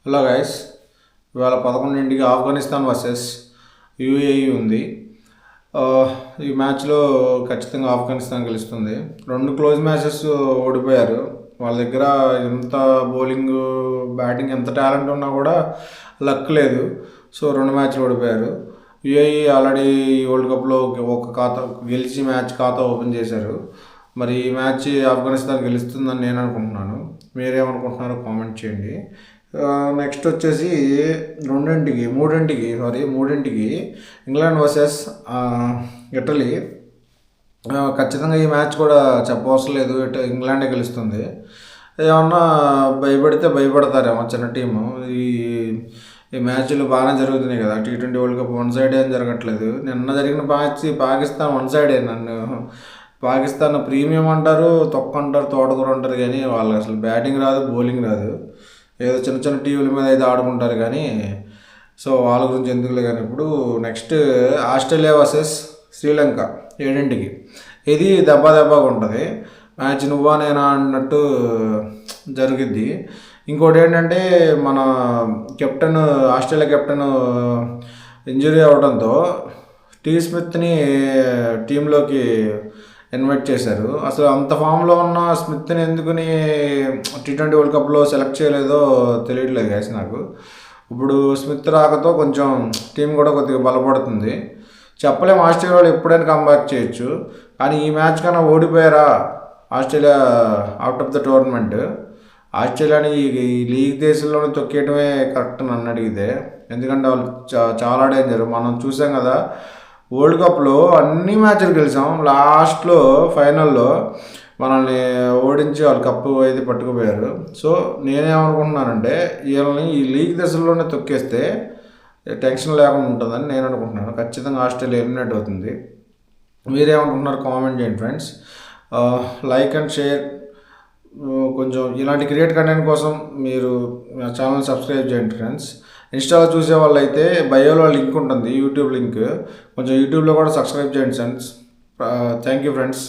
Hello guys, ఇవాళ 11ంటికి Afghanistan versus UAE ఉంది. ఈ మ్యాచ్లో ఖచ్చితంగా ఆఫ్ఘనిస్తాన్ గెలుస్తుంది. 2 క్లోజ్ మ్యాచెస్ ఓడిపోయారు. వాళ్ళ దగ్గర ఎంత బౌలింగ్ బ్యాటింగ్ ఎంత టాలెంట్ ఉన్నా కూడా లక్ లేదు. సో 2 మ్యాచ్లు ఓడిపోయారు. యూఏఈ ఆల్రెడీ వరల్డ్ కప్లో ఒక ఖాతా గెలిచి మ్యాచ్ ఖాతా ఓపెన్ చేశారు. మరి ఈ మ్యాచ్ ఆఫ్ఘనిస్తాన్ గెలుస్తుందని నేను అనుకుంటున్నాను. మీరేమనుకుంటున్నారో కామెంట్ చేయండి. నెక్స్ట్ వచ్చేసి 3ంటికి ఇంగ్లాండ్ వర్సెస్ ఇటలీ. ఖచ్చితంగా ఈ మ్యాచ్ కూడా చెప్పవసరం లేదు, ఇంగ్లాండే గెలుస్తుంది. ఏమన్నా భయపడితే భయపడతారేమో చిన్న టీము. ఈ మ్యాచ్లు బాగానే జరుగుతున్నాయి కదా, T20 world cup one side ఏం జరగట్లేదు. నిన్న జరిగిన మ్యాచ్ పాకిస్తాన్ వన్ సైడే. పాకిస్తాన్ ప్రీమియం అంటారు, తొక్క అంటారు, తోటకూర అంటారు, కానీ వాళ్ళకి అసలు బ్యాటింగ్ రాదు, బౌలింగ్ రాదు. ఏదో చిన్న చిన్న టీవీల మీద అయితే ఆడుకుంటారు కానీ. సో వాళ్ళ గురించి ఎందుకులే. కానీ ఇప్పుడు నెక్స్ట్ ఆస్ట్రేలియా వర్సెస్ శ్రీలంక 7ంటికి. ఇది దెబ్బగా ఉంటుంది మ్యాచ్. నువ్వా నేనా అన్నట్టు జరిగిద్ది. ఇంకోటి ఏంటంటే మన కెప్టెన్, ఆస్ట్రేలియా కెప్టెన్ ఇంజరీ అవడంతో స్మిత్ని టీంలోకి ఇన్వైట్ చేశారు. అసలు అంత ఫామ్లో ఉన్న స్మిత్ని ఎందుకుని T20 వరల్డ్ కప్లో సెలెక్ట్ చేయలేదో తెలియట్లేదు గైస్ నాకు. ఇప్పుడు స్మిత్ రాకతో కొంచెం టీం కూడా కొద్దిగా బలపడుతుంది. చెప్పలేము, ఆస్ట్రేలియా వాళ్ళు ఎప్పుడైనా కంబ్యాక్ చేయొచ్చు. కానీ ఈ మ్యాచ్ కన్నా ఓడిపోయారా Australia out of the tournament. ఆస్ట్రేలియాని ఈ లీగ్ దేశంలోనే తొక్కేయడమే కరెక్ట్ నన్ను అడిగితే. ఎందుకంటే వాళ్ళు చాలా డేంజర్. మనం చూసాం కదా, వరల్డ్ కప్లో అన్ని మ్యాచ్లు గెలిచాం, లాస్ట్లో ఫైనల్లో మనల్ని ఓడించి వాళ్ళు కప్పు అయితే పట్టుకుపోయారు. సో నేనేమనుకుంటున్నానంటే వీళ్ళని ఈ లీగ్ దశల్లోనే తొక్కేస్తే టెన్షన్ లేకుండా ఉంటుందని నేను అనుకుంటున్నాను. ఖచ్చితంగా ఆస్ట్రేలియా ఎలిమినేట్ అవుతుంది. మీరేమనుకుంటున్నారు కామెంట్ చేయండి ఫ్రెండ్స్. Like and share. కొంచెం ఇలాంటి క్రియేట్ కంటెంట్ కోసం మీరు నా ఛానల్ సబ్స్క్రైబ్ చేయండి ఫ్రెండ్స్. ఇన్స్టాలో చూసే వాళ్ళు అయితే బయోలో లింక్ ఉంటుంది, యూట్యూబ్ లింక్. కొంచెం యూట్యూబ్లో కూడా సబ్స్క్రైబ్ చేయండి ఫ్రెండ్స్. Thank you friends.